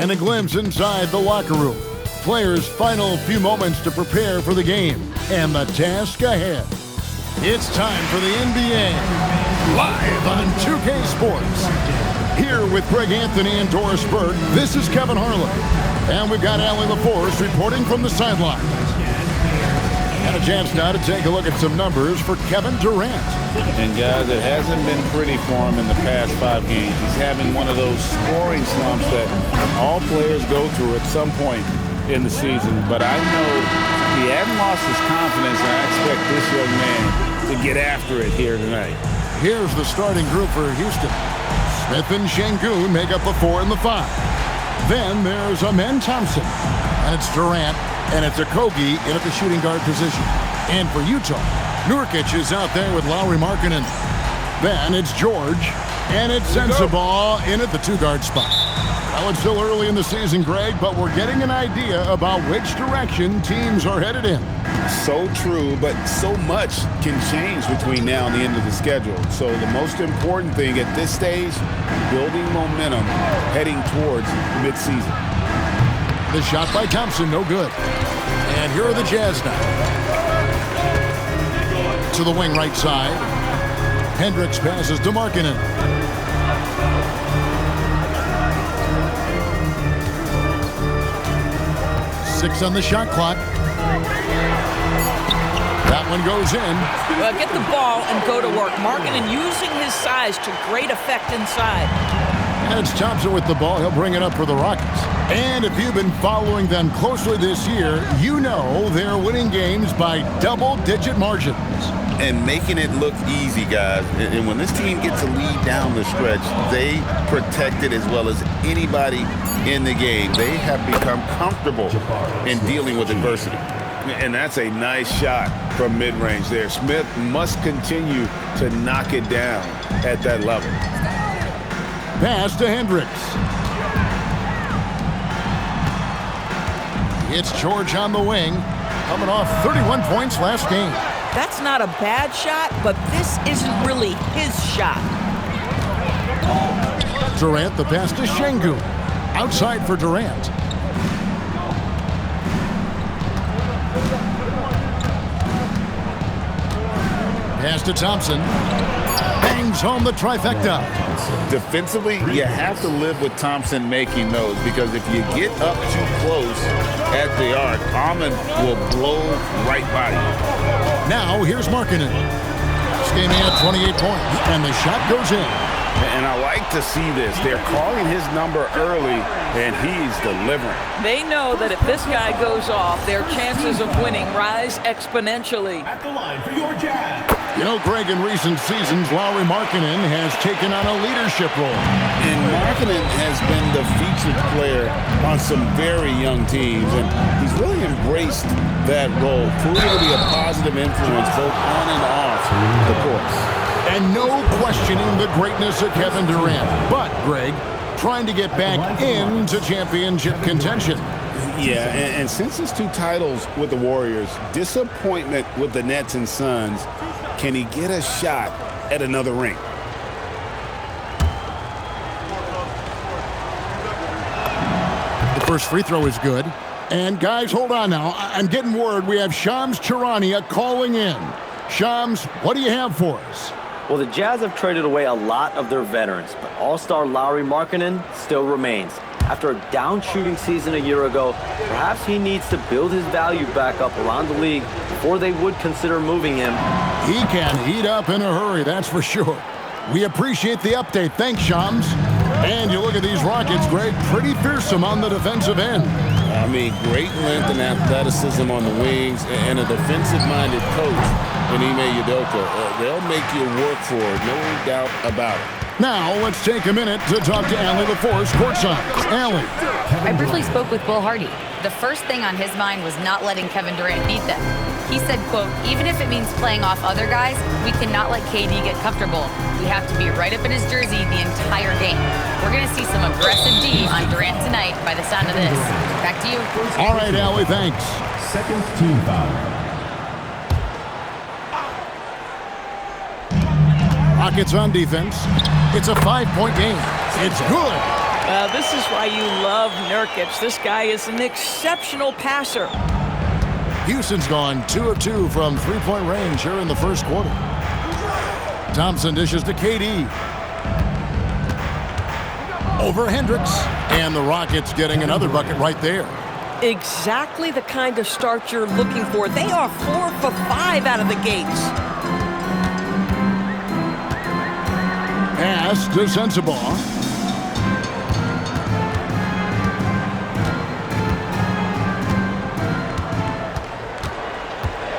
and a glimpse inside the locker room. Players' final few moments to prepare for the game and the task ahead. It's time for the NBA, live on 2K Sports. Here with Greg Anthony and Doris Burke, this is Kevin Harlan. And we've got Allie LaForce reporting from the sideline. And a chance now to take a look at some numbers for Kevin Durant. And guys, it hasn't been pretty for him in the past 5 games. He's having one of those scoring slumps that all players go through at some point in the season. But I know he hasn't lost his confidence, and I expect this young man to get after it here tonight. Here's the starting group for Houston. Smith and Şengün make up the 4 and the 5. Then there's Amen Thompson, and it's Durant, and it's Okogie in at the shooting guard position. And for Utah, Nurkic is out there with Lauri Markkanen. Then it's George, and it's Sensabaugh in at the 2-guard spot. Well, it's still early in the season, Greg, but we're getting an idea about which direction teams are headed in. So true, but so much can change between now and the end of the schedule. So the most important thing at this stage, building momentum heading towards midseason. The shot by Thompson, no good. And here are the Jazz now. To the wing right side. Hendricks passes to Markkanen. Six on the shot clock. That one goes in. Well, get the ball and go to work. Markkanen using his size to great effect inside. And it's Thompson with the ball. He'll bring it up for the Rockets. And if you've been following them closely this year, you know they're winning games by double-digit margins. And making it look easy, guys. And when this team gets a lead down the stretch, they protect it as well as anybody in the game. They have become comfortable in dealing with adversity. And that's a nice shot from mid-range there. Smith must continue to knock it down at that level. Pass to Hendricks. It's George on the wing, coming off 31 points last game. That's not a bad shot, but this isn't really his shot. Durant, the pass to Şengün. Outside for Durant. Pass to Thompson. Bangs home the trifecta. Defensively, you have to live with Thompson making those, because if you get up too close at the arc, Ahmed will blow right by you. Now here's Markkanen. This game had 28 points, and the shot goes in. And I like to see this. They're calling his number early, and he's delivering. They know that if this guy goes off, their chances of winning rise exponentially. At the line for your Jazz. You know, Greg, in recent seasons, Lauri Markkanen has taken on a leadership role. And Markkanen has been the featured player on some very young teams, and he's really embraced that role, proving to be a positive influence both on and off the court. And no questioning the greatness of Kevin Durant. But, Greg, trying to get back into championship contention. Yeah, and since his 2 titles with the Warriors, disappointment with the Nets and Suns, can he get a shot at another ring? The first free throw is good. And, guys, hold on now. I'm getting word we have Shams Charania calling in. Shams, what do you have for us? Well, the Jazz have traded away a lot of their veterans, but all-star Lauri Markkanen still remains. After a down-shooting season a year ago, perhaps he needs to build his value back up around the league before they would consider moving him. He can heat up in a hurry, that's for sure. We appreciate the update. Thanks, Shams. And you look at these Rockets, Greg, pretty fearsome on the defensive end. I mean, great length and athleticism on the wings, and a defensive-minded coach in Ime Udoka. They'll make you work for it, no doubt about it. Now, let's take a minute to talk to Allie LaForce courtside. Allie. I briefly spoke with Will Hardy. The first thing on his mind was not letting Kevin Durant beat them. He said, quote, even if it means playing off other guys, we cannot let KD get comfortable. We have to be right up in his jersey the entire game. We're going to see some aggressive D on Durant tonight by the sound of this. Back to you. All right, Allie, thanks. Second team foul. Rockets on defense. It's a 5-point game. It's good. This is why you love Nurkic. This guy is an exceptional passer. Houston's gone 2 of 2 from three-point range here in the first quarter. Thompson dishes to KD. Over Hendricks. And the Rockets getting another bucket right there. Exactly the kind of start you're looking for. They are 4 for 5 out of the gates. Pass to Sensabaugh.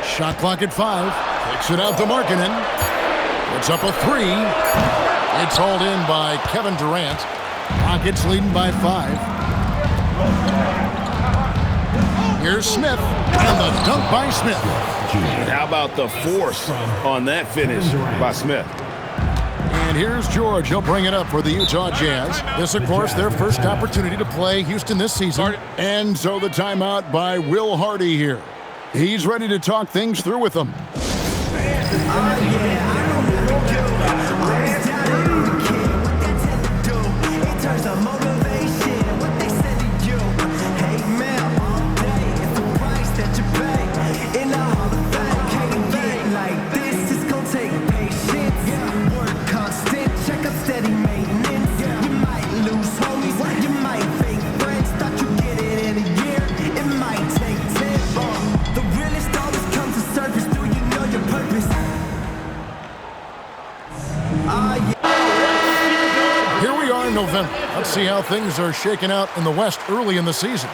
Shot clock at 5. Kicks it out to Markkanen. Puts up a 3. It's hauled in by Kevin Durant. Rockets leading by 5. Here's Smith. And the dunk by Smith. How about the force on that finish by Smith? And here's George. He'll bring it up for the Utah Jazz. This, of course, their first opportunity to play Houston this season. And so the timeout by Will Hardy here. He's ready to talk things through with them. November. Let's see how things are shaking out in the West early in the season.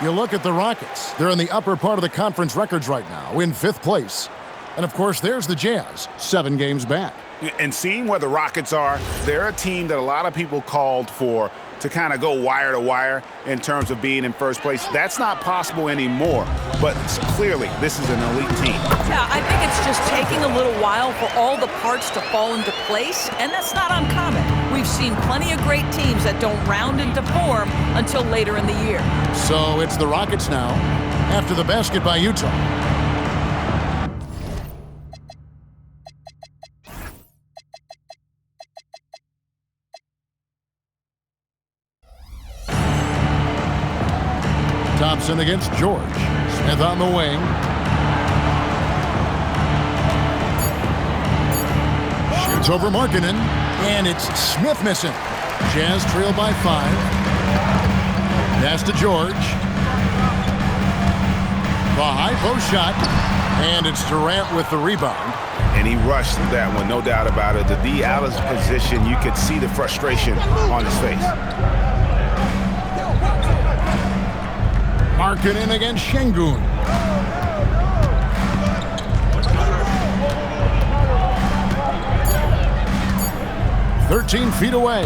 You look at the Rockets. They're in the upper part of the conference records right now, in 5th place. And, of course, there's the Jazz, 7 games back. And seeing where the Rockets are, they're a team that a lot of people called for to kind of go wire to wire in terms of being in first place. That's not possible anymore, but clearly this is an elite team. Yeah, I think it's just taking a little while for all the parts to fall into place, and that's not uncommon. We've seen plenty of great teams that don't round into form until later in the year. So it's the Rockets now, after the basket by Utah. Thompson against George. Smith on the wing. Shoots over Markkanen. And it's Smith missing. Jazz trail by 5. Pass to George. The high post shot. And it's Durant with the rebound. And he rushed that one, no doubt about it. The D out of position, you could see the frustration on his face. Markkanen against Şengün. "13 feet away."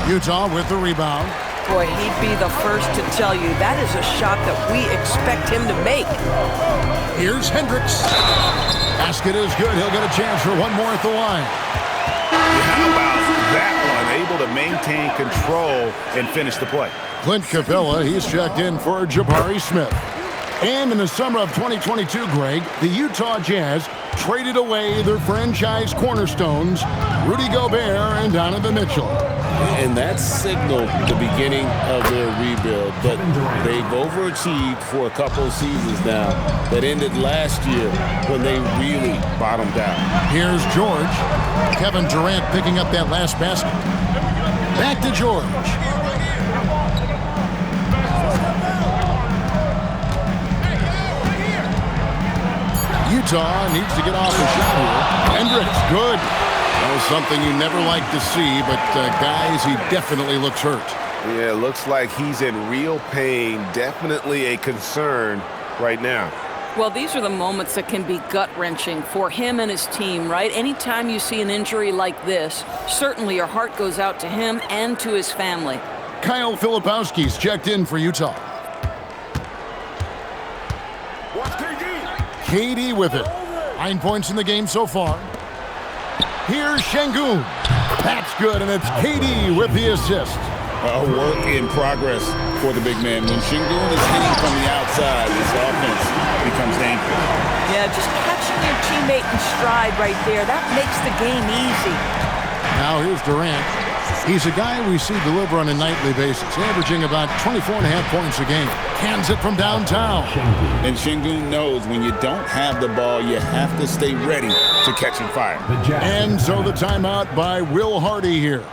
Utah with the rebound. Boy, he'd be the first to tell you that is a shot that we expect him to make. Here's Hendricks. Basket is good. He'll get a chance for one more at the line. How about that one? Able to maintain control and finish the play. Clint Capella, he's checked in for Jabari Smith. And in the summer of 2022, Greg, the Utah Jazz traded away their franchise cornerstones, Rudy Gobert and Donovan Mitchell. And that signaled the beginning of their rebuild, but they've overachieved for a couple of seasons now that ended last year when they really bottomed out. Here's George. Kevin Durant picking up that last basket. Back to George. Utah needs to get off the shot here. Hendricks, good. That was something you never like to see, but guys, he definitely looks hurt. Yeah, looks like he's in real pain. Definitely a concern right now. Well, these are the moments that can be gut-wrenching for him and his team, right? Anytime you see an injury like this, certainly your heart goes out to him and to his family. Kyle Filipowski's checked in for Utah. KD with it. 9 points in the game so far. Here's Şengün. That's good, and it's KD with the assist. A work in progress for the big man. When Şengün is hitting from the outside, this offense becomes dangerous. Yeah, just catching your teammate in stride right there, that makes the game easy. Now here's Durant. He's a guy we see deliver on a nightly basis, averaging about 24.5 points a game. Cans it from downtown. And Şengün knows when you don't have the ball, you have to stay ready to catching fire. And so the timeout by Will Hardy here.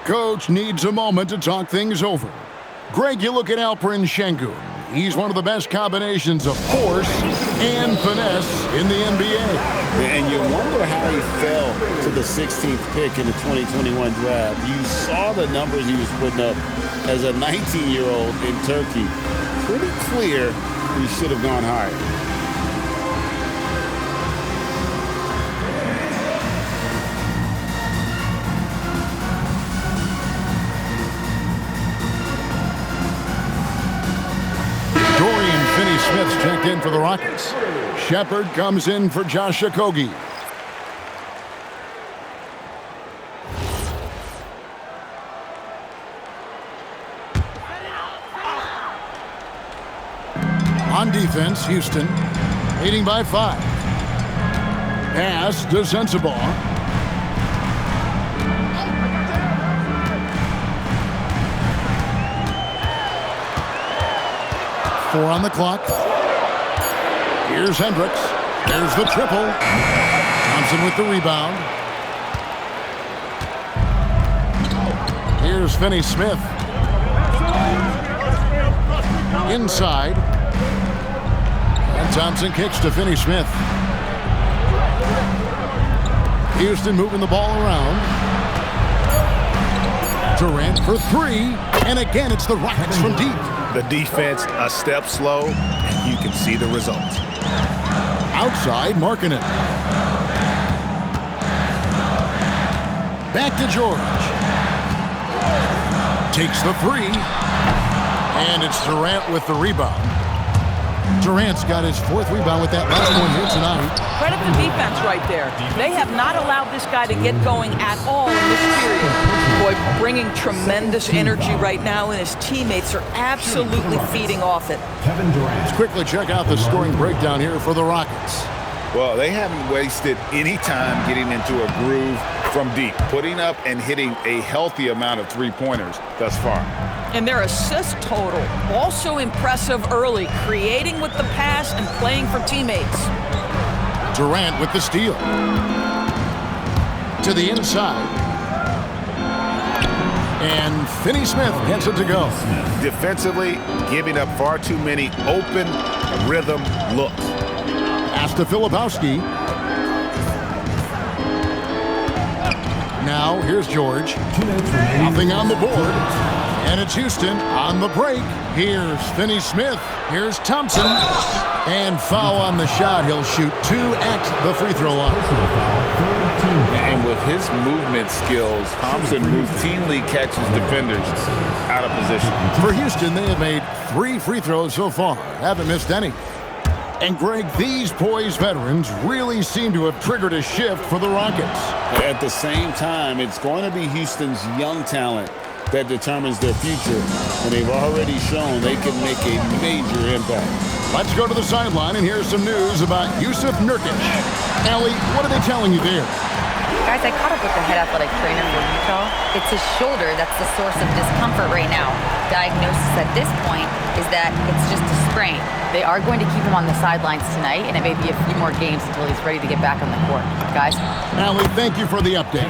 Coach needs a moment to talk things over. Greg, you look at Alperen Şengün. He's one of the best combinations of force and finesse in the NBA. And you wonder how he fell to the 16th pick in the 2021 draft. You saw the numbers he was putting up as a 19-year-old in Turkey. Pretty clear he should have gone higher. Smith's checked in for the Rockets. Shepard comes in for Josh Okogie. On defense, Houston leading by 5. Pass to Sensabaugh. Four on the clock. Here's Hendricks. There's the triple. Thompson with the rebound. Here's Finney-Smith. Inside. And Thompson kicks to Finney-Smith. Houston moving the ball around. Durant for 3. And again, it's the Rockets from deep. The defense a step slow, and you can see the result. Outside, Markkanen. Back to George. Takes the 3. And it's Durant with the rebound. Durant's got his 4th rebound with that last one here tonight. Credit the defense right there. They have not allowed this guy to get going at all in this period. Boy, bringing tremendous energy right now, and his teammates are absolutely feeding off it. Let's quickly check out the scoring breakdown here for the Rockets. Well, they haven't wasted any time getting into a groove from deep, putting up and hitting a healthy amount of three-pointers thus far. And their assist total, also impressive early, creating with the pass and playing for teammates. Durant with the steal. To the inside. And Finney-Smith gets it to go. Defensively, giving up far too many open rhythm looks. Pass to Filipowski. Now, here's George. Nothing on the board. And it's Houston on the break. Here's Finney-Smith. Here's Thompson. And foul on the shot. He'll shoot 2 at the free throw line. And with his movement skills, Thompson routinely catches defenders out of position. For Houston, they have made 3 free throws so far. Haven't missed any. And Greg, these poised veterans really seem to have triggered a shift for the Rockets. At the same time, it's going to be Houston's young talent that determines their future, and they've already shown they can make a major impact. Let's go to the sideline, and here's some news about Yusuf Nurkic. Allie, what are they telling you there? Guys, I caught up with the head athletic trainer for Utah. It's his shoulder that's the source of discomfort right now. Diagnosis at this point is that it's just a sprain. They are going to keep him on the sidelines tonight, and it may be a few more games until he's ready to get back on the court. Guys? Allie, thank you for the update.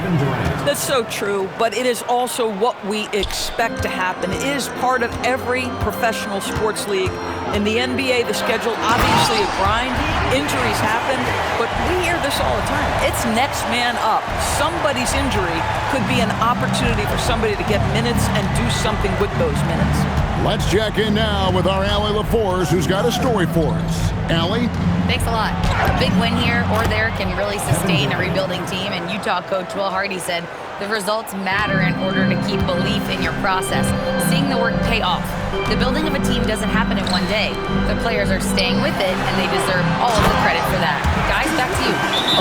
That's so true, but it is also what we expect to happen. It is part of every professional sports league. In the NBA, the schedule, obviously a grind. Injuries happen, but we hear this all the time. It's next man up. Somebody's injury could be an opportunity for somebody to get minutes and do something with those minutes. Let's check in now with our Allie LaForce, who's got a story for us. Allie? Thanks a lot. A big win here or there can really sustain a rebuilding team, and Utah coach Will Hardy said the results matter in order to keep belief in your process, seeing the work pay off. The building of a team doesn't happen in one day. The players are staying with it, and they deserve all of the credit for that. Guys, back to you.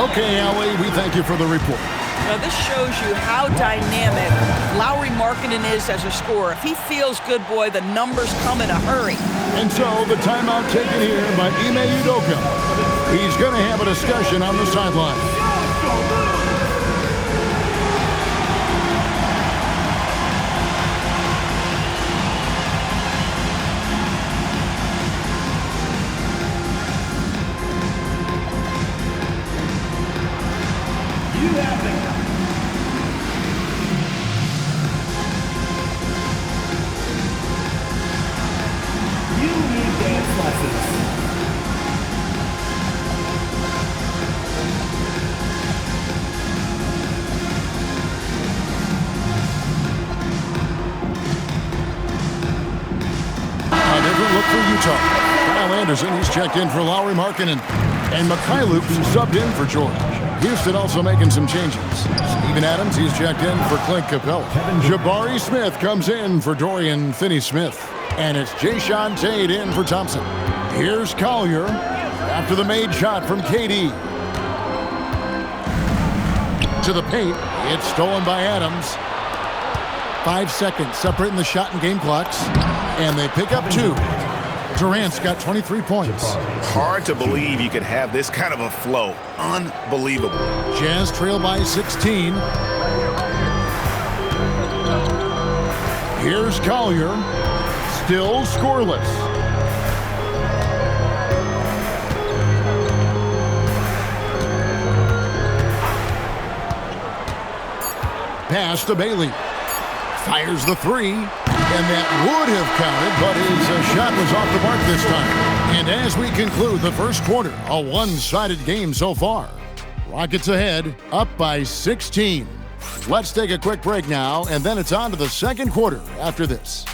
Okay, Allie, we thank you for the report. Now, this shows you how dynamic Lauri Markkanen is as a scorer. If he feels good, boy, the numbers come in a hurry. And so the timeout taken here by Ime Udoka. He's going to have a discussion on the sideline. look for Utah. Kyle Anderson, he's checked in for Lauri Markkanen. And Mikhailuk subbed in for George. Houston also making some changes. Steven Adams, he's checked in for Clint Capella. Jabari Smith comes in for Dorian Finney-Smith. And it's Jayshawn Tate in for Thompson. Here's Collier after the made shot from KD. To the paint. It's stolen by Adams. 5 seconds separating the shot and game clocks. And they pick up 2. Durant's got 23 points. Hard to believe you could have this kind of a flow. Unbelievable. Jazz trail by 16. Here's Collier. Still scoreless. Pass to Bailey. Fires the 3. And that would have counted, but his shot was off the mark this time. And as we conclude the first quarter, a one-sided game so far. Rockets ahead, up by 16. Let's take a quick break now, and then it's on to the second quarter after this.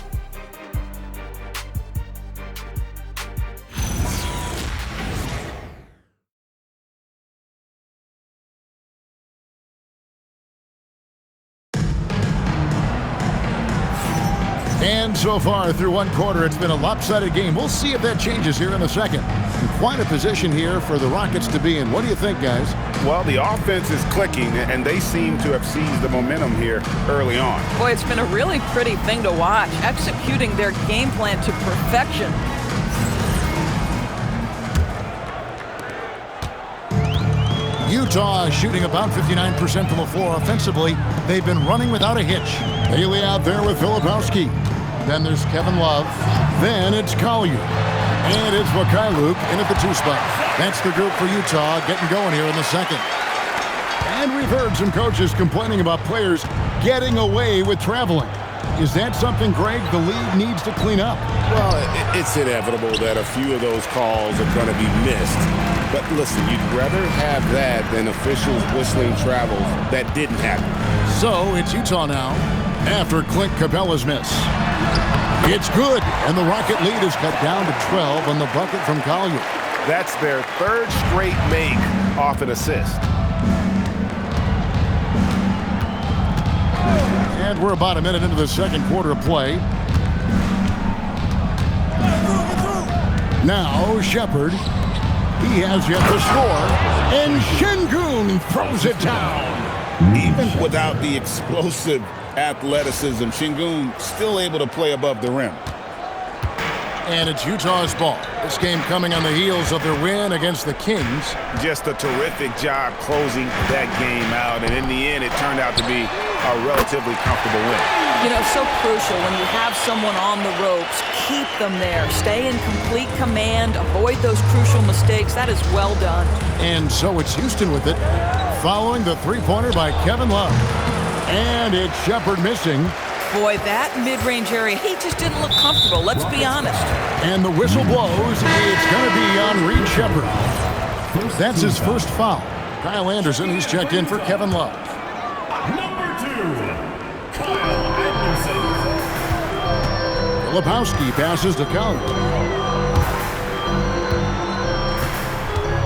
And so far through one quarter, it's been a lopsided game. We'll see if that changes here in a second. And quite a position here for the Rockets to be in. What do you think, guys? Well, the offense is clicking, and they seem to have seized the momentum here early on. Boy, it's been a really pretty thing to watch, executing their game plan to perfection. Utah shooting about 59% from the floor offensively. They've been running without a hitch. Bailey out there with Filipowski. Then there's Kevin Love. Then it's Collier. And it's Mikhailuk in at the 2 spot. That's the group for Utah getting going here in the second. And we've heard some coaches complaining about players getting away with traveling. Is that something, Greg, the league needs to clean up? Well, it's inevitable that a few of those calls are going to be missed. But listen, you'd rather have that than officials whistling travels that didn't happen. So it's Utah now after Clint Capella's miss. It's good, and the Rocket lead is cut down to 12 on the bucket from Collier. That's their 3rd straight make off an assist. And we're about a minute into the second quarter of play. Now Shepard. He has yet to score. And Şengün throws it down. Even without the explosive athleticism, Şengün still able to play above the rim. And it's Utah's ball. This game coming on the heels of their win against the Kings. Just a terrific job closing that game out. And in the end, it turned out to be a relatively comfortable win. You know, so crucial when you have someone on the ropes. Keep them there. Stay in complete command. Avoid those crucial mistakes. That is well done. And so it's Houston with it, following the 3-pointer by Kevin Love. And it's Shepard missing. Boy, that mid-range area, he just didn't look comfortable. Let's be honest. And the whistle blows. It's going to be on Reed Shepard. That's his first foul. Kyle Anderson, he's checked in for Kevin Love. Number 2, Kyle Anderson. Filipowski passes to Collier.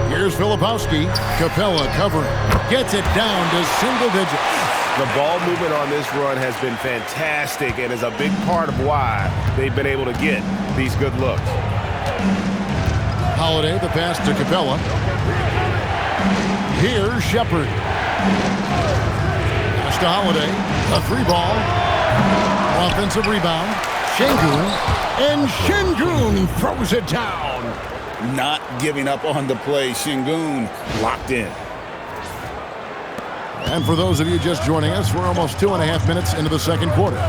Here's Filipowski. Capella covering. Gets it down to single digits. The ball movement on this run has been fantastic and is a big part of why they've been able to get these good looks. Holiday, the pass to Capella. Here's Shepard. Pass to Holiday. A 3-ball. Offensive rebound. Şengün. And Şengün throws it down. Not giving up on the play. Şengün locked in. And for those of you just joining us, we're almost 2.5 minutes into the second quarter.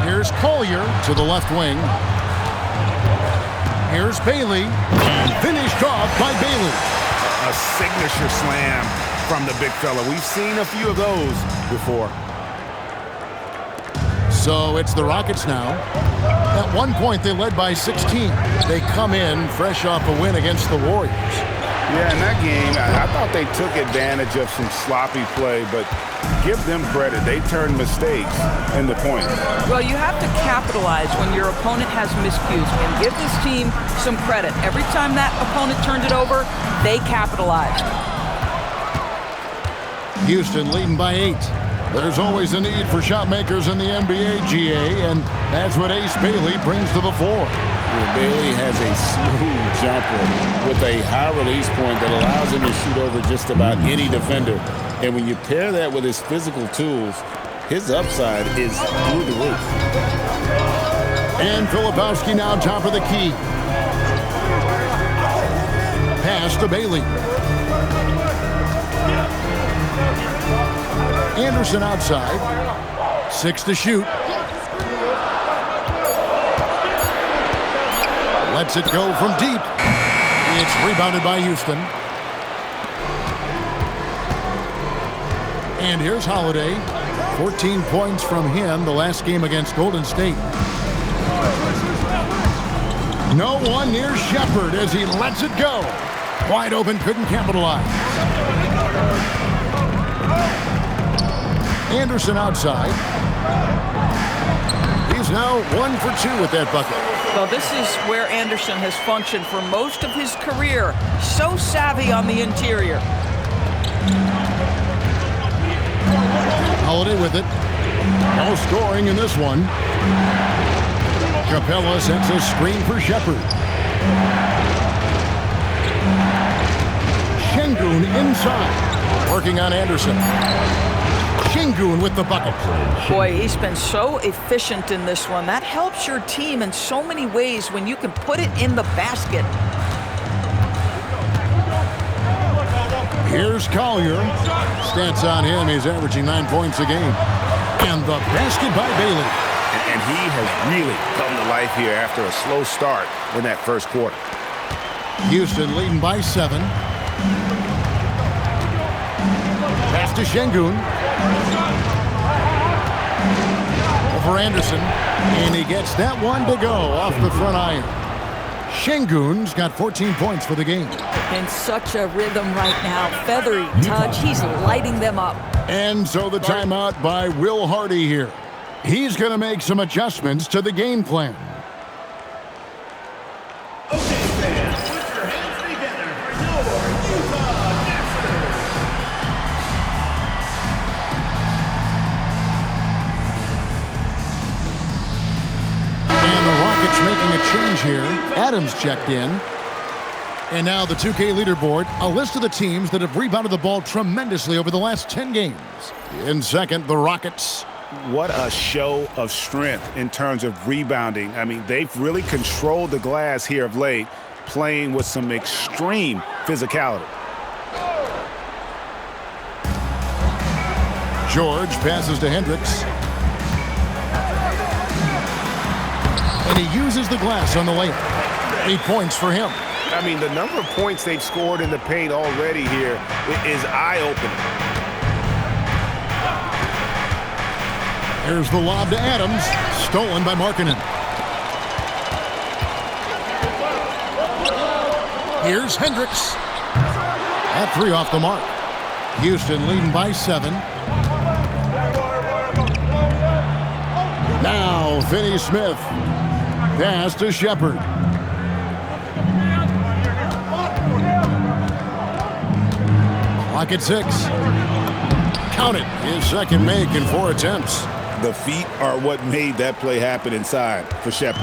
Here's Collier to the left wing. Here's Bailey. And finished off by Bailey. A signature slam from the big fella. We've seen a few of those before. So it's the Rockets now. At one point, they led by 16. They come in fresh off a win against the Warriors. Yeah, in that game, I thought they took advantage of some sloppy play, but give them credit. They turned mistakes into points. Well, you have to capitalize when your opponent has miscues, and give this team some credit. Every time that opponent turned it over, they capitalized. Houston leading by 8. There's always a need for shot makers in the NBA, GA, and that's what Ace Bailey brings to the floor. Bailey has a smooth jumper with a high release point that allows him to shoot over just about any defender. And when you pair that with his physical tools, his upside is through the roof. And Filipowski now top of the key. Pass to Bailey. Anderson outside. 6 to shoot. Lets it go from deep. It's rebounded by Houston. And here's Holiday. 14 points from him the last game against Golden State. No one near Shepard as he lets it go. Wide open, couldn't capitalize. Anderson outside. He's now 1 for 2 with that bucket. Well, this is where Anderson has functioned for most of his career. So savvy on the interior. Holiday with it. No scoring in this one. Capella sets a screen for Shepard. Şengün inside. Working on Anderson. Şengün with the bucket. Boy, he's been so efficient in this one. That helps your team in so many ways when you can put it in the basket. Here's Collier. Stats on him, he's averaging 9 points a game. And the basket by Bailey. And he has really come to life here after a slow start in that first quarter. Houston leading by 7. Pass to Şengün. Over Anderson. And he gets that one to go off the front iron. Şengün's got 14 points for the game. In such a rhythm right now. Feathery touch. He's lighting them up. And so the timeout by Will Hardy here. He's going to make some adjustments to the game plan. Okay, fans, put your hands together for your Utah Masters. And the Rockets making a change here. Adams checked in. And now the 2K leaderboard, a list of the teams that have rebounded the ball tremendously over the last 10 games. In second, the Rockets. What a show of strength in terms of rebounding. I mean, they've really controlled the glass here of late, playing with some extreme physicality. George passes to Hendricks. And he uses the glass on the layup. 8 points for him. I mean, the number of points they've scored in the paint already here is eye-opening. Here's the lob to Adams. Stolen by Markkanen. Here's Hendricks. That 3 off the mark. Houston leading by 7. Now, Finney Smith. Pass to Shepard. Clock at 6. Count it. His second make in 4 attempts. The feet are what made that play happen inside for Shepard.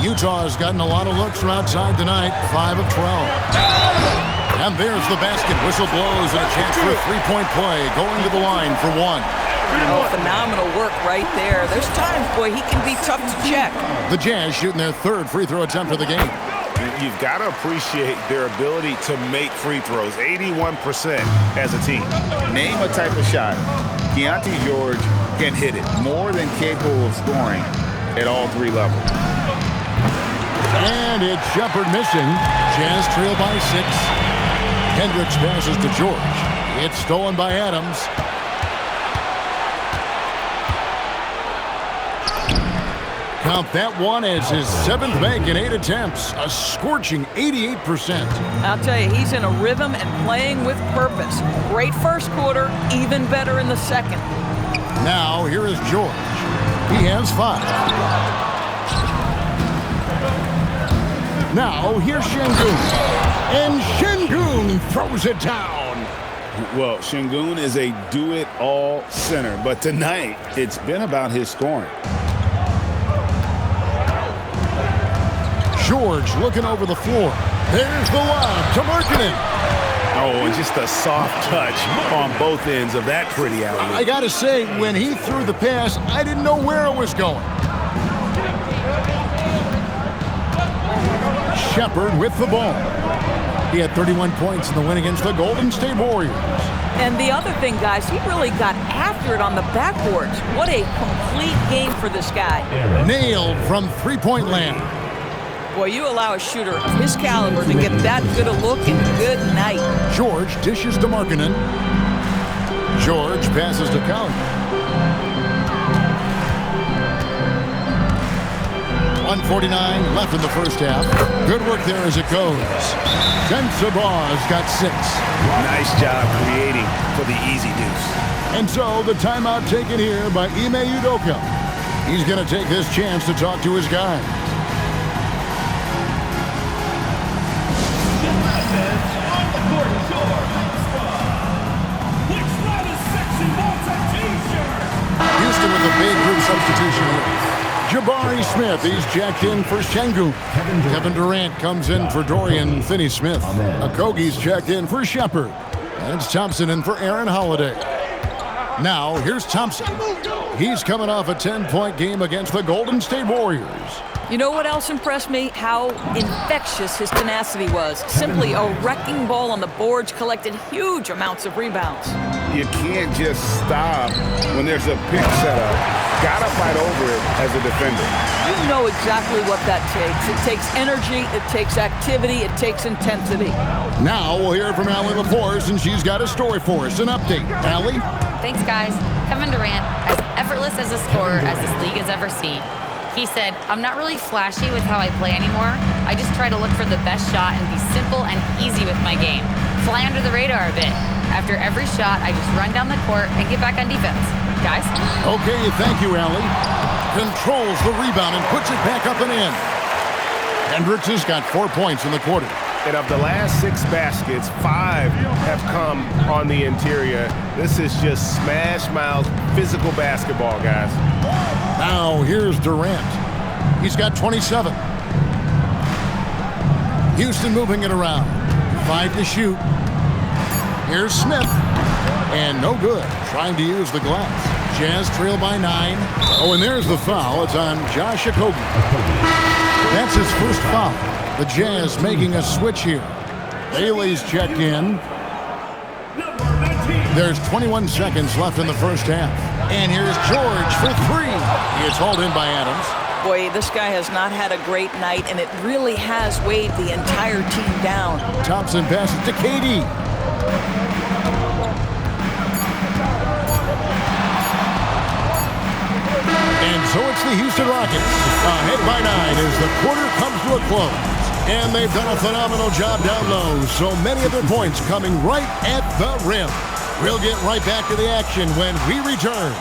Utah has gotten a lot of looks from outside tonight. 5 of 12. And there's the basket. Whistle blows and a chance for a 3-point play. Going to the line for 1. Oh, phenomenal work right there. There's times, boy, he can be tough to check. The Jazz shooting their 3rd free throw attempt of the game. You've got to appreciate their ability to make free throws, 81% as a team. Name a type of shot Keontae George can hit it, more than capable of scoring at all 3 levels. And it's Shepard missing. Jazz trail by 6. Hendricks passes to George. It's stolen by Adams. Count that one as his 7th make in 8 attempts, a scorching 88%. I'll tell you, he's in a rhythm and playing with purpose. Great first quarter, even better in the second. Now, here is George. He has 5. Now, here's Şengün. And Şengün throws it down. Well, Şengün is a do-it-all center, but tonight it's been about his scoring. George looking over the floor. There's the lob to Markkanen. Oh, and just a soft touch on both ends of that pretty alley. I got to say, when he threw the pass, I didn't know where it was going. Shepard with the ball. He had 31 points in the win against the Golden State Warriors. And the other thing, guys, he really got after it on the backboards. What a complete game for this guy. Nailed from three-point land. Boy, you allow a shooter of his caliber to get that good a look and good night. George dishes to Markkanen. George passes to Collins. 1:49 left in the first half. Good work there as it goes. Sensabaugh's got 6. Nice job creating for the easy deuce. And so the timeout taken here by Ime Udoka. He's going to take this chance to talk to his guys. On the court, which rather sexy multi-t-shirt. Houston with a big group substitution here. Jabari Smith, he's jacked in for Şengün. Kevin Durant comes in for Dorian Finney-Smith. Okogie's checked in for Shepard. And it's Thompson in for Aaron Holiday. Now, here's Thompson. He's coming off a 10-point game against the Golden State Warriors. You know what else impressed me? How infectious his tenacity was. Simply a wrecking ball on the boards, collected huge amounts of rebounds. You can't just stop when there's a pick set up. Gotta fight over it as a defender. You know exactly what that takes. It takes energy, it takes activity, it takes intensity. Now we'll hear from Allie LaForce, and she's got a story for us. An update. Allie? Thanks, guys. Kevin Durant, as effortless as a scorer as this league has ever seen. He said, "I'm not really flashy with how I play anymore. I just try to look for the best shot and be simple and easy with my game. Fly under the radar a bit. After every shot, I just run down the court and get back on defense." Guys? Okay, thank you, Allie. Controls the rebound and puts it back up and in. Hendricks has got 4 points in the quarter. And of the last 6 baskets, 5 have come on the interior. This is just smash mouth physical basketball, guys. Now here's Durant. He's got 27. Houston moving it around. 5 to shoot. Here's Smith. And no good. Trying to use the glass. Jazz trail by 9. Oh, and there's the foul. It's on Josh Okogie. That's his first foul. The Jazz making a switch here. Bailey's checked in. There's 21 seconds left in the first half. And here's George for 3. It's hauled in by Adams. Boy, this guy has not had a great night, and it really has weighed the entire team down. Thompson passes to KD. And so it's the Houston Rockets, ahead by 9 as the quarter comes to a close. And they've done a phenomenal job down low, so many of their points coming right at the rim. We'll get right back to the action when we return.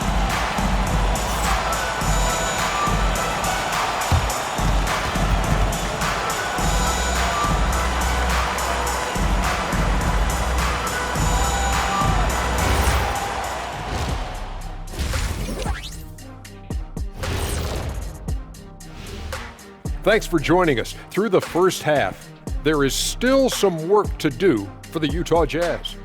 Thanks for joining us. Through the first half, there is still some work to do for the Utah Jazz.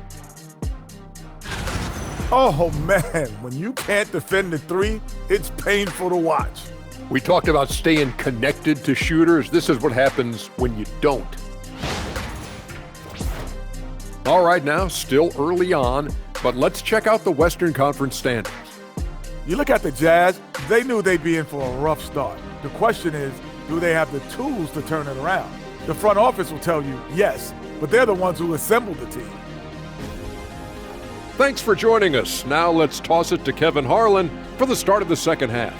Oh, man, when you can't defend the 3, it's painful to watch. We talked about staying connected to shooters. This is what happens when you don't. All right, now, still early on, but let's check out the Western Conference standings. You look at the Jazz, they knew they'd be in for a rough start. The question is, do they have the tools to turn it around? The front office will tell you yes, but they're the ones who assembled the team. Thanks for joining us. Now let's toss it to Kevin Harlan for the start of the second half.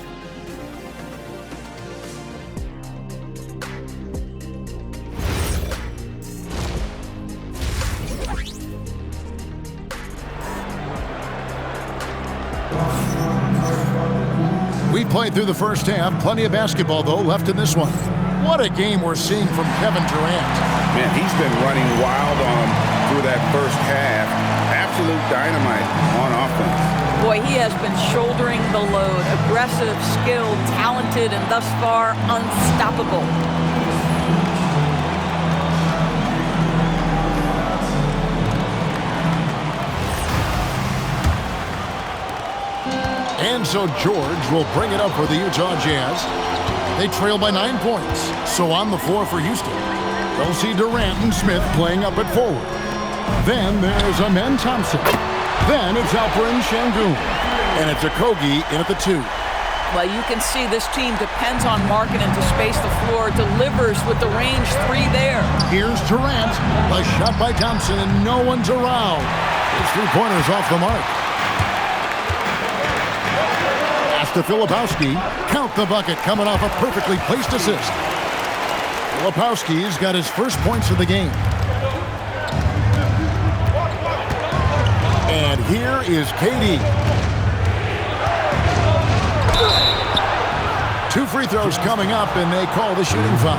played through the first half. Plenty of basketball, though, left in this one. What a game we're seeing from Kevin Durant. Man, he's been running wild on him through that first half. Absolute dynamite on offense. Boy, he has been shouldering the load. Aggressive, skilled, talented, and thus far, unstoppable. And so George will bring it up for the Utah Jazz. They trail by 9 points. So on the floor for Houston, they'll see Durant and Smith playing up at forward. Then there's Amen Thompson. Then it's Alperen Şengün. And it's Okogie in at the 2. Well, you can see this team depends on Markkanen to space the floor, delivers with the range 3 there. Here's Durant. A shot by Thompson, and no one's around. His 3-pointer's off the mark. To Filipowski, count the bucket coming off a perfectly placed assist. Filipowski's got his first points of the game. And here is KD. 2 free throws coming up, and they call the shooting foul.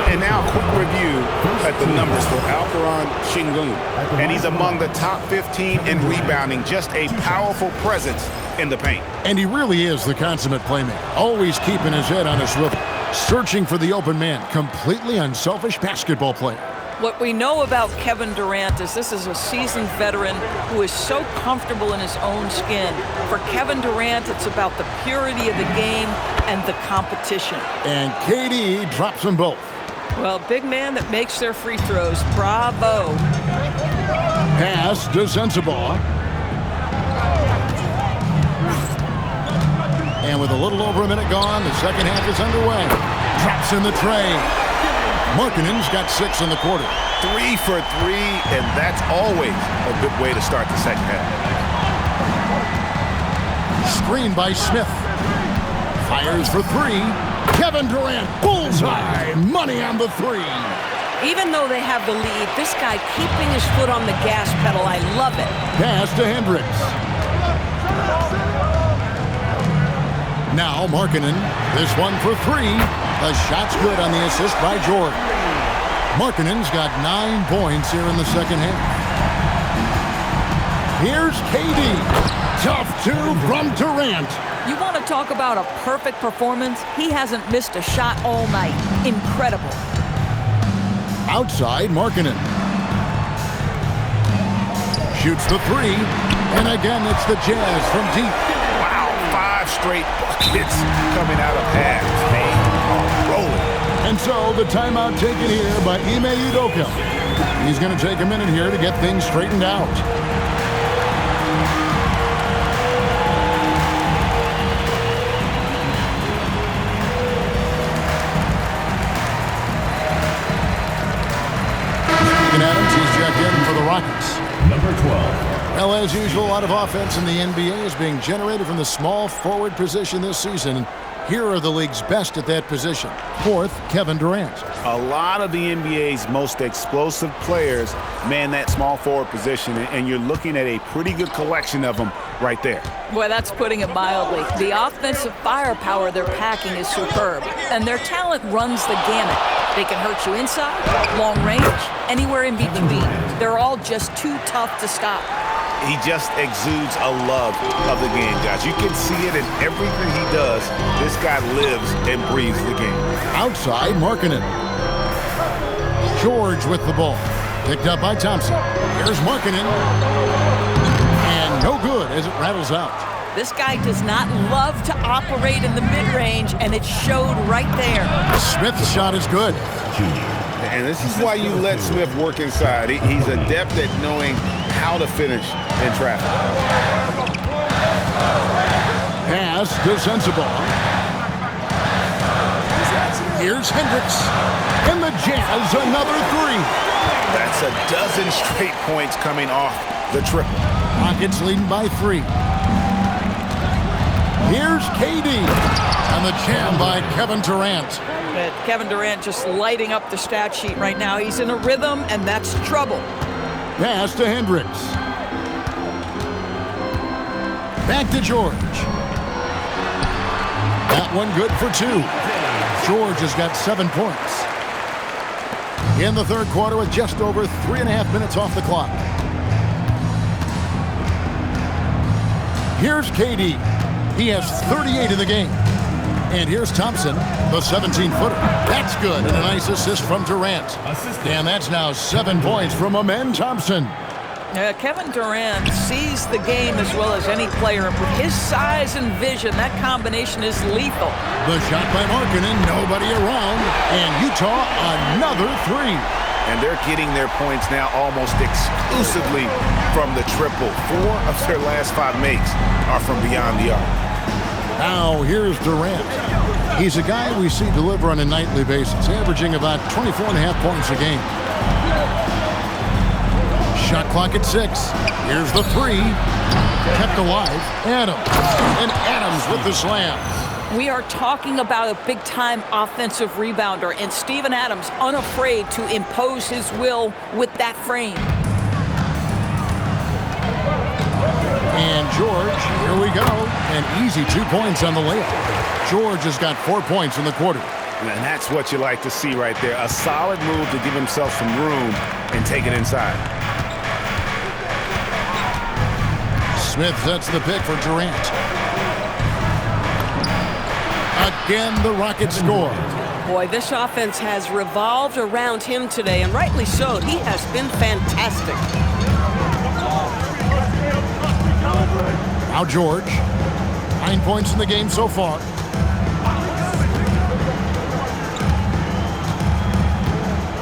And now a quick review at the numbers for Alperen Şengün. And he's among the top 15 in rebounding, just a powerful presence in the paint. And he really is the consummate playmaker, always keeping his head on a swivel, searching for the open man, completely unselfish basketball player. What we know about Kevin Durant is this is a seasoned veteran who is so comfortable in his own skin. For Kevin Durant, it's about the purity of the game and the competition. And KD drops them both. Well, big man that makes their free throws. Bravo. Pass to Sensabaugh. And with a little over a minute gone, the second half is underway. Drops in the tray. Markkanen's got 6 in the quarter. 3 for 3, and that's always a good way to start the second half. Screen by Smith. Fires for 3. Kevin Durant, bullseye. Money on the 3. Even though they have the lead, this guy keeping his foot on the gas pedal, I love it. Pass to Hendricks. Now Markkanen, this one for 3. The shot's good on the assist by George. Markkanen's got 9 points here in the second half. Here's KD. Tough 2 from Durant. You want to talk about a perfect performance? He hasn't missed a shot all night. Incredible. Outside Markkanen. Shoots the 3. And again, it's the Jazz from deep. Wow, 5 straight buckets coming out of half. They are rolling. And so the timeout taken here by Ime Udoka. He's going to take a minute here to get things straightened out. Speaking Adams, he's checked in for the Rockets. Number 12. Well, as usual, a lot of offense in the NBA is being generated from the small forward position this season. Here are the league's best at that position. 4th, Kevin Durant. A lot of the NBA's most explosive players man that small forward position, and you're looking at a pretty good collection of them right there. Boy, that's putting it mildly. The offensive firepower they're packing is superb, and their talent runs the gamut. They can hurt you inside, long range, anywhere in between. They're all just too tough to stop. He just exudes a love of the game, guys. You can see it in everything he does. This guy lives and breathes the game. Outside, Markkanen. George with the ball. Picked up by Thompson. Here's Markkanen. And no good as it rattles out. This guy does not love to operate in the mid-range, and it showed right there. Smith's shot is good. And this is why you let Smith work inside. He's adept at knowing how to finish in traffic. Pass to Sensabaugh. Here's Hendricks. And the Jazz, another 3. That's a dozen straight points coming off the triple. Rockets leading by 3. Here's KD. And the jam by Kevin Durant. Kevin Durant just lighting up the stat sheet right now. He's in a rhythm, and that's trouble. Pass to Hendricks. Back to George. one good for 2. George has got 7 points. In the third quarter with just over 3.5 minutes off the clock. Here's KD. He has 38 in the game. And here's Thompson, the 17-footer. That's good, and a nice assist from Durant. And that's now 7 points from Amen Thompson. Kevin Durant sees the game as well as any player. With his size and vision, that combination is lethal. The shot by Markkanen, nobody around. And Utah, another 3. And they're getting their points now almost exclusively from the triple. 4 of their last 5 makes are from beyond the arc. Now, here's Durant. He's a guy we see deliver on a nightly basis, averaging about 24.5 points a game. Shot clock at 6. Here's the 3. Kept alive. Adams. And Adams with the slam. We are talking about a big-time offensive rebounder, and Steven Adams unafraid to impose his will with that frame. And George, here we go. An easy 2 points on the layup. George has got 4 points in the quarter. And that's what you like to see right there. A solid move to give himself some room and take it inside. Smith sets the pick for Durant. Again, the Rockets score. Boy, this offense has revolved around him today, and rightly so. He has been fantastic. Now George. 9 points in the game so far.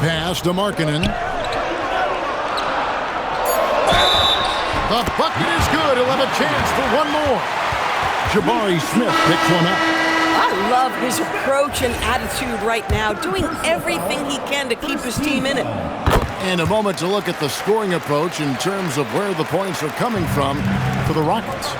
Pass to Markkanen. The bucket is good. He'll have a chance for one more. Jabari Smith picks one up. I love his approach and attitude right now, doing everything he can to keep his team in it. And a moment to look at the scoring approach in terms of where the points are coming from for the Rockets.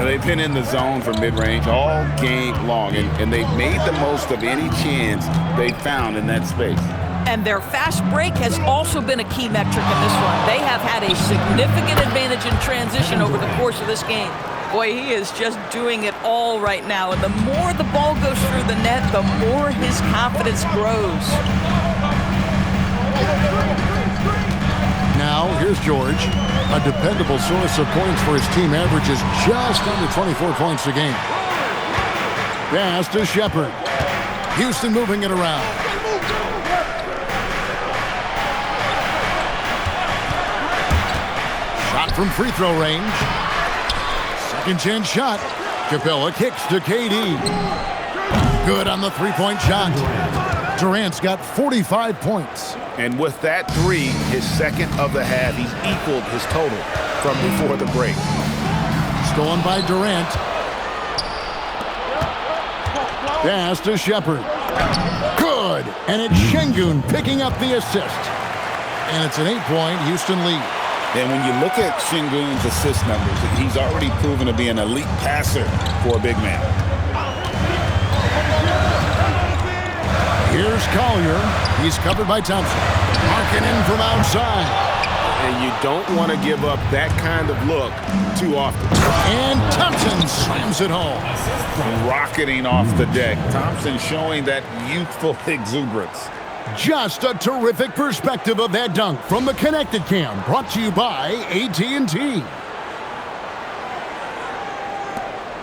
They've been in the zone for mid-range all game long, and they've made the most of any chance they found in that space. And their fast break has also been a key metric in this one. They have had a significant advantage in transition over the course of this game. Boy, he is just doing it all right now. And the more the ball goes through the net, the more his confidence grows. Now, here's George. A dependable source of points for his team, averages just under 24 points a game. Pass to Shepard. Houston moving it around. Shot from free throw range. Second chance shot. Capella kicks to KD. Good on the three-point shot. Durant's got 45 points. And with that 3, his second of the half, he's equaled his total from before the break. Stolen by Durant. Pass to Shepard. Good. And it's Şengün picking up the assist. And it's an 8-point Houston lead. And when you look at Şengün's assist numbers, he's already proven to be an elite passer for a big man. Here's Collier. He's covered by Thompson. Markkanen from outside. And you don't want to give up that kind of look too often. And Thompson slams it home. Rocketing off the deck. Thompson showing that youthful exuberance. Just a terrific perspective of that dunk from the Connected Cam, brought to you by AT&T.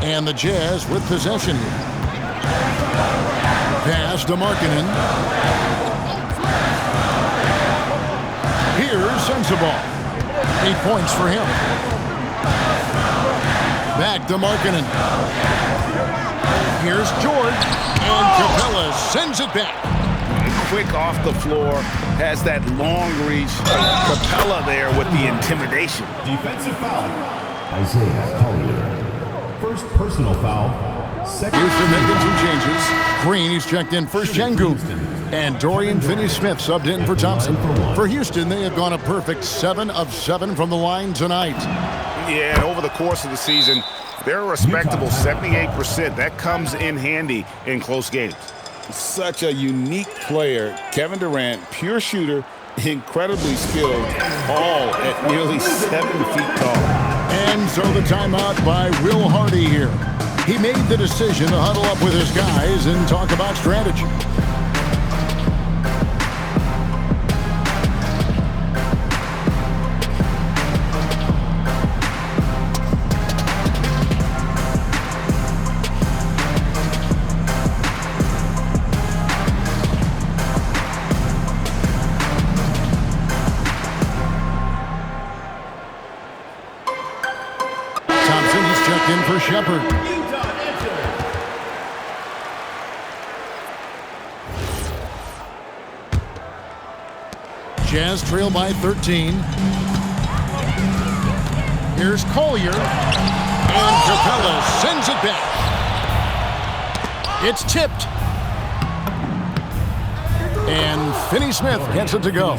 And the Jazz with possession here. Pass to Markkanen. Here's Sensabaugh. 8 points for him. Back to Markkanen. Here's George. And Capella sends it back. Quick off the floor, has that long reach. Capella there with the intimidation. Defensive foul. Isaiah Collier. First personal foul. Second. Houston making some changes. Green, he's checked in first. Şengün. And Dorian Finney-Smith subbed in for Thompson. For Houston, they have gone a perfect 7 of 7 from the line tonight. Yeah, over the course of the season, they're a respectable 78%. That comes in handy in close games. Such a unique player. Kevin Durant, pure shooter, incredibly skilled, all at nearly 7 feet tall. And so the timeout by Will Hardy here. He made the decision to huddle up with his guys and talk about strategy. In for Shepard. Jazz trail by 13. Here's Collier. And Capella sends it back. It's tipped. And Finney Smith gets it to go.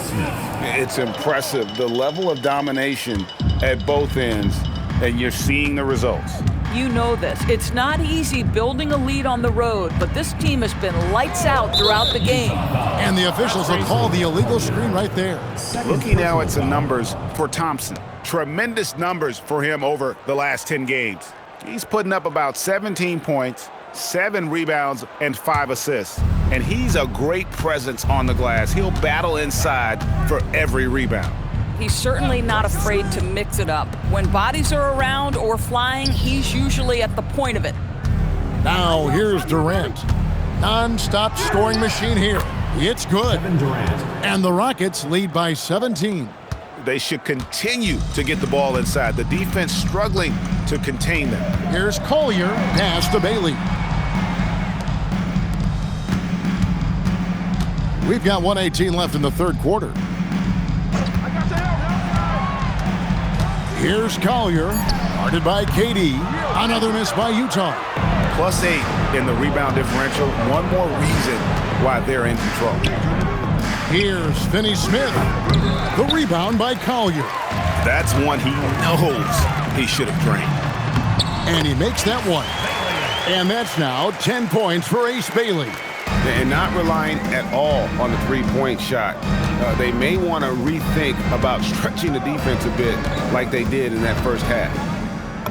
It's impressive, the level of domination at both ends. And you're seeing the results. You know this. It's not easy building a lead on the road, but this team has been lights out throughout the game. And the officials will call the illegal screen right there. Looking now at some numbers for Thompson. Tremendous numbers for him over the last 10 games. He's putting up about 17 points, 7 rebounds, and 5 assists. And he's a great presence on the glass. He'll battle inside for every rebound. He's certainly not afraid to mix it up. When bodies are around or flying, he's usually at the point of it. Now here's Durant. Non-stop scoring machine here. It's good. And the Rockets lead by 17. They should continue to get the ball inside. The defense struggling to contain them. Here's Collier, pass to Bailey. We've got 1:18 left in the third quarter. Here's Collier, guarded by KD. Another miss by Utah. +8 in the rebound differential. One more reason why they're in control. Here's Finney Smith. The rebound by Collier. That's one he knows he should have drained. And he makes that one. And that's now 10 points for Ace Bailey. And not relying at all on the three-point shot. They may want to rethink about stretching the defense a bit like they did in that first half.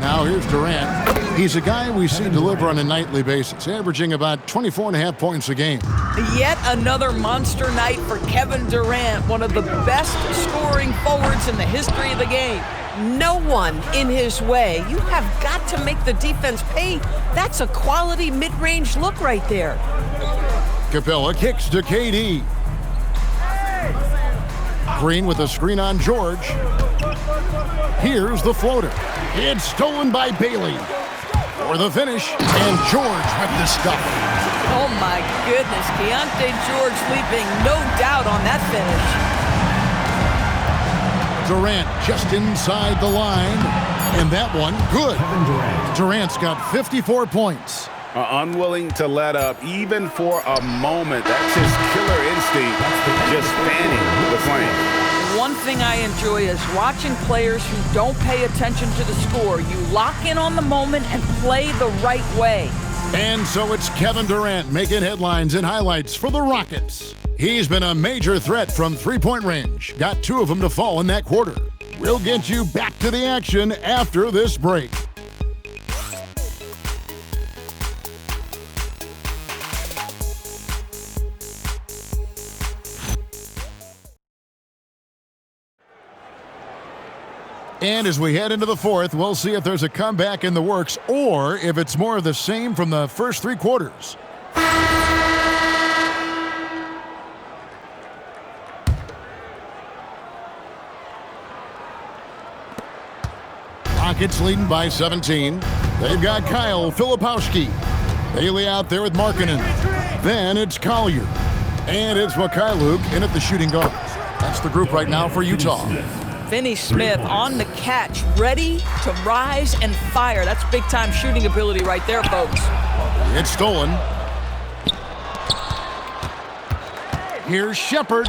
Now here's Durant. He's a guy we see deliver on a nightly basis, averaging about 24.5 points a game. Yet another monster night for Kevin Durant, one of the best scoring forwards in the history of the game. No one in his way. You have got to make the defense pay. That's a quality mid-range look right there. Capella kicks to KD. Green with a screen on George. Here's the floater. It's stolen by Bailey. For the finish, and George with the stuff. Oh my goodness, Keontae George leaping, no doubt on that finish. Durant just inside the line, and that one, good. Durant's got 54 points. Unwilling to let up, even for a moment. That's his killer instinct, just fanning the flame. One thing I enjoy is watching players who don't pay attention to the score. You lock in on the moment and play the right way. And so it's Kevin Durant making headlines and highlights for the Rockets. He's been a major threat from three-point range. Got 2 of them to fall in that quarter. We'll get you back to the action after this break. And as we head into the fourth, we'll see if there's a comeback in the works or if it's more of the same from the first 3 quarters. Rockets leading by 17. They've got Kyle Filipowski. Bailey out there with Markkanen. Then it's Collier. And it's Mikhailuk in at the shooting guard. That's the group right now for Utah. Finney Smith on the catch, ready to rise and fire. That's big-time shooting ability right there, folks. It's stolen. Here's Shepard.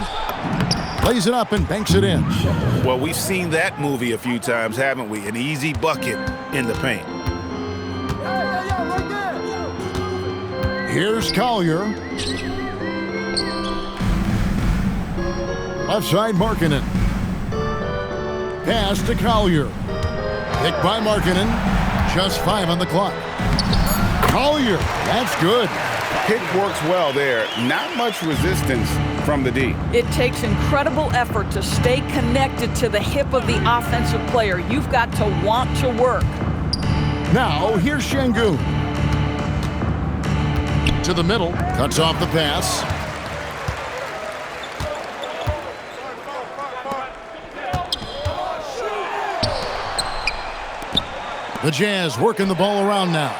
Lays it up and banks it in. Well, we've seen that movie a few times, haven't we? An easy bucket in the paint. Here's Collier. Left side, Markkanen. Pass to Collier. Picked by Markkanen. Just 5 on the clock. Collier, that's good. Pick works well there. Not much resistance from the D. It takes incredible effort to stay connected to the hip of the offensive player. You've got to want to work. Now, here's Şengün. To the middle, cuts off the pass. The Jazz working the ball around now.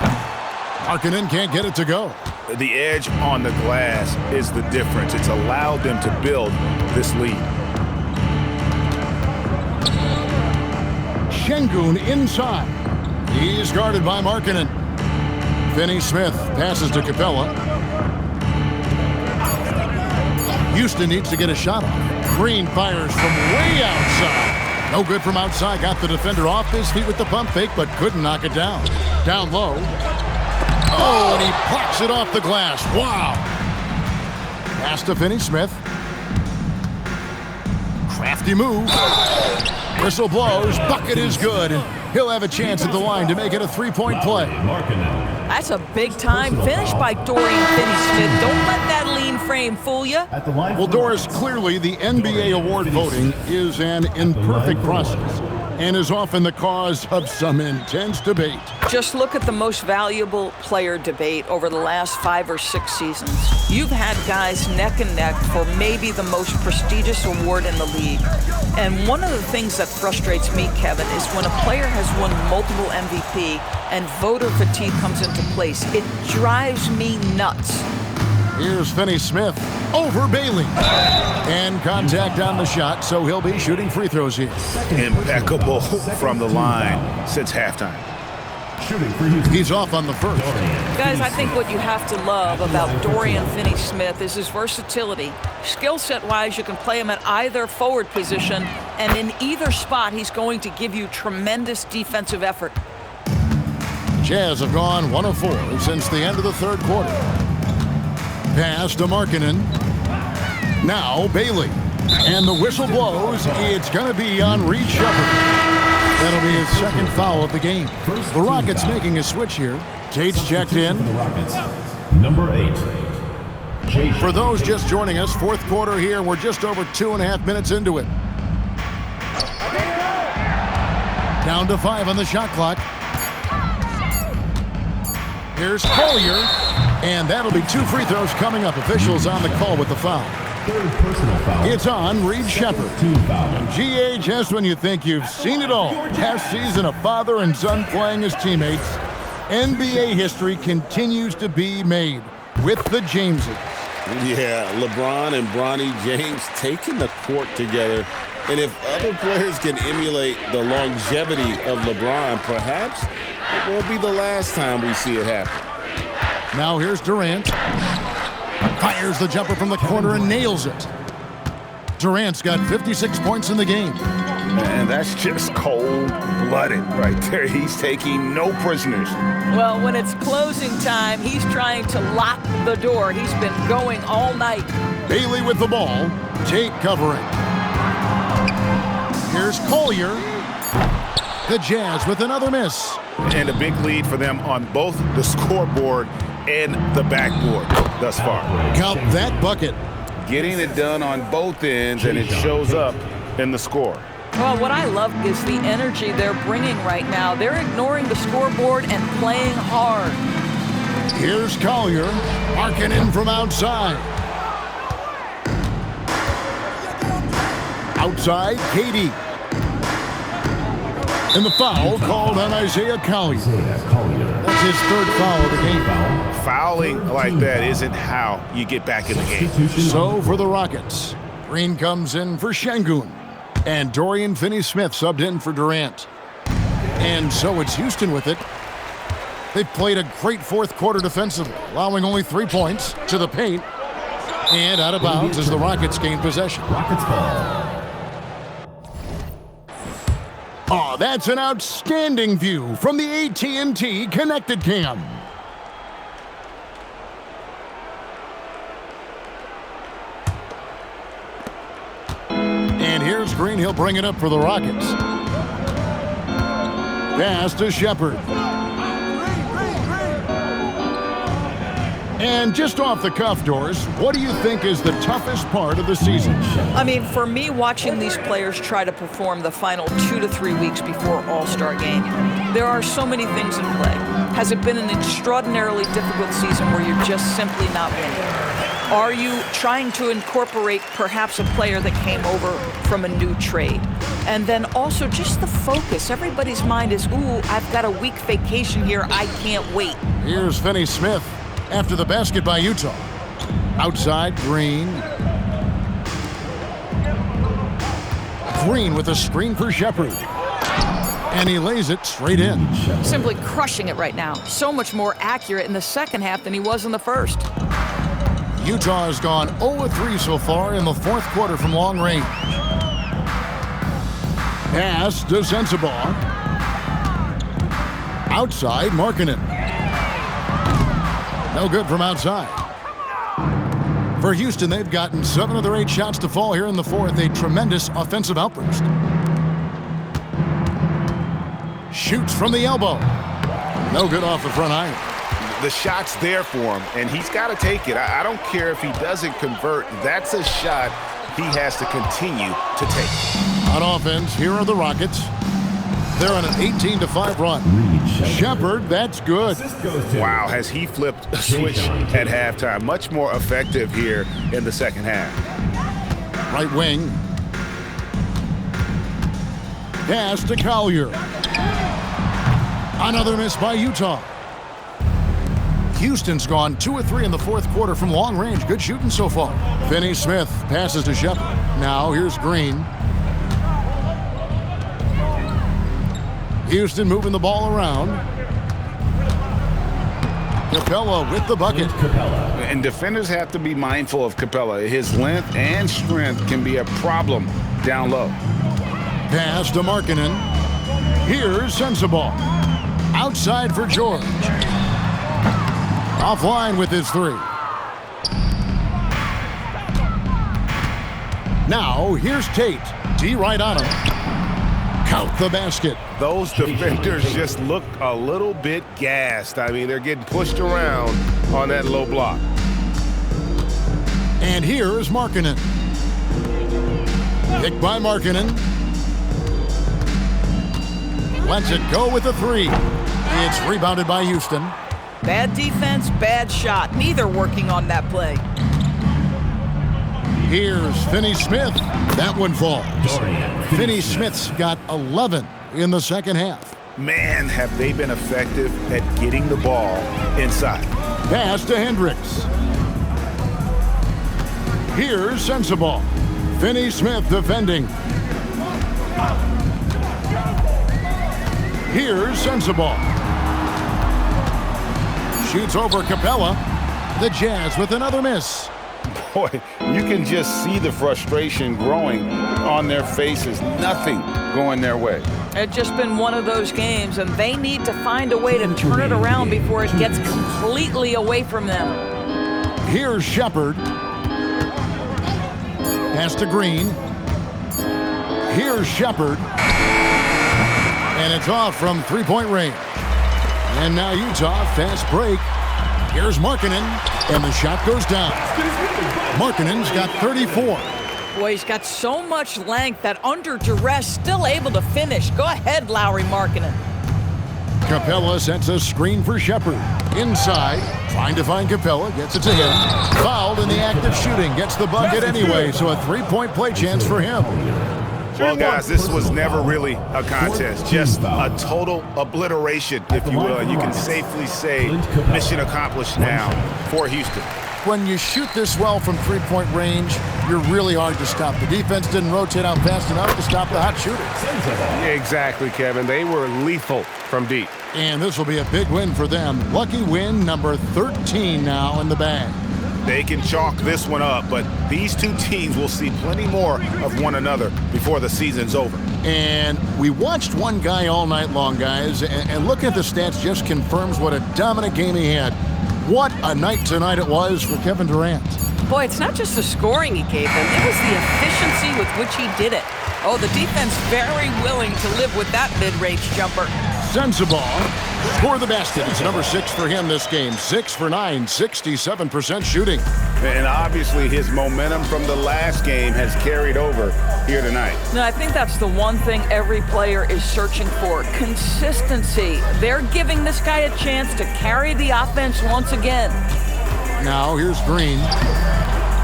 Markkanen can't get it to go. The edge on the glass is the difference. It's allowed them to build this lead. Şengün inside. He's guarded by Markkanen. Finney-Smith passes to Capella. Houston needs to get a shot off. Green fires from way outside. No good from outside. Got the defender off his feet with the pump fake, but couldn't knock it down. Down low. Oh, and he plucks it off the glass. Wow. Pass to Finney-Smith. Crafty move. Whistle blows. Bucket is good. He'll have a chance at the line to make it a three-point play. That's a big-time finish by Dorian Finney-Smith. Don't let that lean frame fool you. Well, Doris, clearly the NBA award voting is an imperfect process and is often the cause of some intense debate. Just look at the most valuable player debate over the last 5 or 6 seasons. You've had guys neck and neck for maybe the most prestigious award in the league. And one of the things that frustrates me, Kevin, is when a player has won multiple MVP and voter fatigue comes into place. It drives me nuts. Here's Finney-Smith over Bailey. And contact on the shot, so he'll be shooting free throws here. Impeccable from the line since halftime. He's off on the first. Guys, I think what you have to love about Dorian Finney-Smith is his versatility. Skill set-wise, you can play him at either forward position, and in either spot, he's going to give you tremendous defensive effort. Jazz have gone 1 of 4 since the end of the third quarter. Pass to Markkanen. Now Bailey. And the whistle blows. It's going to be on Reed Sheppard. That'll be his second foul of the game. The Rockets making a switch here. Tate's checked in. Number 8. For those just joining us, fourth quarter here. We're just over 2.5 minutes into it. Down to 5 on the shot clock. Here's Collier. And that'll be 2 free throws coming up. Officials on the call with the foul. Third personal foul. It's on Reed Sheppard. 2 fouls. GA, just when you think you've seen it all. Past season of father and son playing as teammates. NBA history continues to be made with the Jameses. Yeah, LeBron and Bronny James taking the court together. And if other players can emulate the longevity of LeBron, perhaps it won't be the last time we see it happen. Now here's Durant. Fires the jumper from the corner and nails it. Durant's got 56 points in the game. And that's just cold-blooded right there. He's taking no prisoners. Well, when it's closing time, he's trying to lock the door. He's been going all night. Bailey with the ball. Tate covering. Here's Collier. The Jazz with another miss. And a big lead for them on both the scoreboard and the backboard thus far. Count that bucket. Getting it done on both ends, and it shows up in the score. Well, what I love is the energy they're bringing right now. They're ignoring the scoreboard and playing hard. Here's Collier. Markkanen from outside. Outside, KD. And the foul called on Isaiah Collier. That's his third foul of the game. Fouling like that isn't how you get back in the game. So for the Rockets, Green comes in for Şengün. And Dorian Finney-Smith subbed in for Durant. And so it's Houston with it. They've played a great fourth quarter defensively, allowing only 3 points to the paint. And out of bounds as the Rockets gain possession. Rockets ball. Oh, that's an outstanding view from the AT&T Connected Cam. And here's Green. He'll bring it up for the Rockets. Pass to Sheppard. And just off the cuff, Doris, what do you think is the toughest part of the season? I mean, for me, watching these players try to perform the final 2 to 3 weeks before All-Star game, there are so many things in play. Has it been an extraordinarily difficult season where you're just simply not winning? Are you trying to incorporate perhaps a player that came over from a new trade? And then also just the focus. Everybody's mind is, ooh, I've got a week vacation here. I can't wait. Here's Finney Smith after the basket by Utah. Outside, Green. Green with a screen for Shepard. And he lays it straight in. Simply crushing it right now. So much more accurate in the second half than he was in the first. Utah has gone 0-3 so far in the fourth quarter from long range. Pass to Sensabaugh. Outside, Markkanen. No good from outside. For Houston, they've gotten 7 of their 8 shots to fall here in the fourth. A tremendous offensive outburst. Shoots from the elbow. No good off the front iron. The shot's there for him, and he's got to take it. I don't care if he doesn't convert. That's a shot he has to continue to take. On offense, here are the Rockets. They're on an 18-5 run. Shepard, that's good. Wow, has he flipped a switch at halftime. Much more effective here in the second half. Right wing. Pass to Collier. Another miss by Utah. Houston's gone 2-3 in the fourth quarter from long range. Good shooting so far. Finney Smith passes to Shepard. Now here's Green. Houston moving the ball around. Capella with the bucket. And defenders have to be mindful of Capella. His length and strength can be a problem down low. Pass to Markkanen. Here's Sensabaugh. Outside for George. Offline with his 3. Now here's Tate. D right on him. Count the basket. Those defenders just look a little bit gassed. I mean, they're getting pushed around on that low block. And here is Markkanen. Picked by Markkanen. Lets it go with a 3. It's rebounded by Houston. Bad defense, bad shot. Neither working on that play. Here's Finney Smith. That one falls. Finney Smith's got 11 in the second half. Man, have they been effective at getting the ball inside. Pass to Hendricks. Here's Sensabaugh. Finney Smith defending. Here's Sensabaugh. Shoots over Capella. The Jazz with another miss. Boy, you can just see the frustration growing on their faces. Nothing going their way. It's just been one of those games, and they need to find a way to turn it around before it gets completely away from them. Here's Shepard. Pass to Green. Here's Shepard. And it's off from three-point range. And now Utah, fast break. Here's Markkanen, and the shot goes down. Markkanen's got 34. Boy, he's got so much length that under duress, still able to finish. Go ahead, Lauri Markkanen. Capella sets a screen for Shepard. Inside, trying to find Capella, gets it to him. Fouled in the act of shooting, gets the bucket anyway, so a three-point play chance for him. Well, guys, this was never really a contest, just a total obliteration, if you will. And you can safely say mission accomplished now for Houston. When you shoot this well from three-point range, you're really hard to stop. The defense didn't rotate out fast enough to stop the hot shooter. Exactly, Kevin. They were lethal from deep. And this will be a big win for them. Lucky win number 13 now in the bag. They can chalk this one up, but these two teams will see plenty more of one another before the season's over. And we watched one guy all night long, guys, and looking at the stats just confirms what a dominant game he had. What a night tonight it was for Kevin Durant. Boy, it's not just the scoring he gave him. It was the efficiency with which he did it. Oh, the defense very willing to live with that mid-range jumper. Sensabaugh For the basket, it's number 6 for him this game. 6 for 9, 67% shooting. And obviously his momentum from the last game has carried over here tonight. No, I think that's the one thing every player is searching for, consistency. They're giving this guy a chance to carry the offense once again. Now here's Green.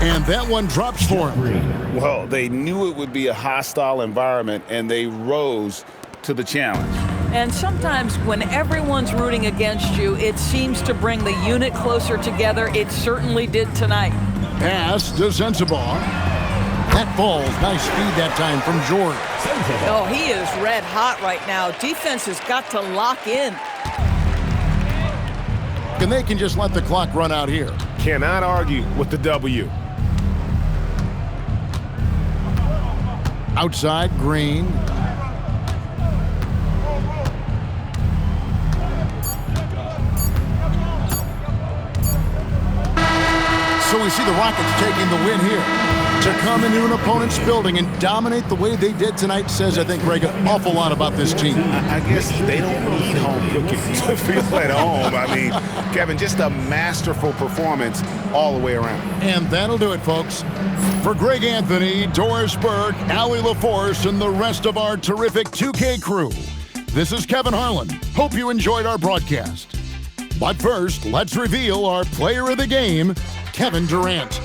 And that one drops for him. Well, they knew it would be a hostile environment, and they rose to the challenge. And sometimes when everyone's rooting against you, it seems to bring the unit closer together. It certainly did tonight. Pass to Sensabaugh. That falls. Nice speed that time from George. Oh, he is red hot right now. Defense has got to lock in. And they can just let the clock run out here. Cannot argue with the W. Outside, Green. So we see the Rockets taking the win here. To come into an opponent's building and dominate the way they did tonight says, I think, Greg, an awful lot about this team. I guess they don't need home cooking to feel at home. I mean, Kevin, just a masterful performance all the way around. And that'll do it, folks. For Greg Anthony, Doris Burke, Allie LaForce, and the rest of our terrific 2K crew, this is Kevin Harlan. Hope you enjoyed our broadcast. But first, let's reveal our player of the game, Kevin Durant.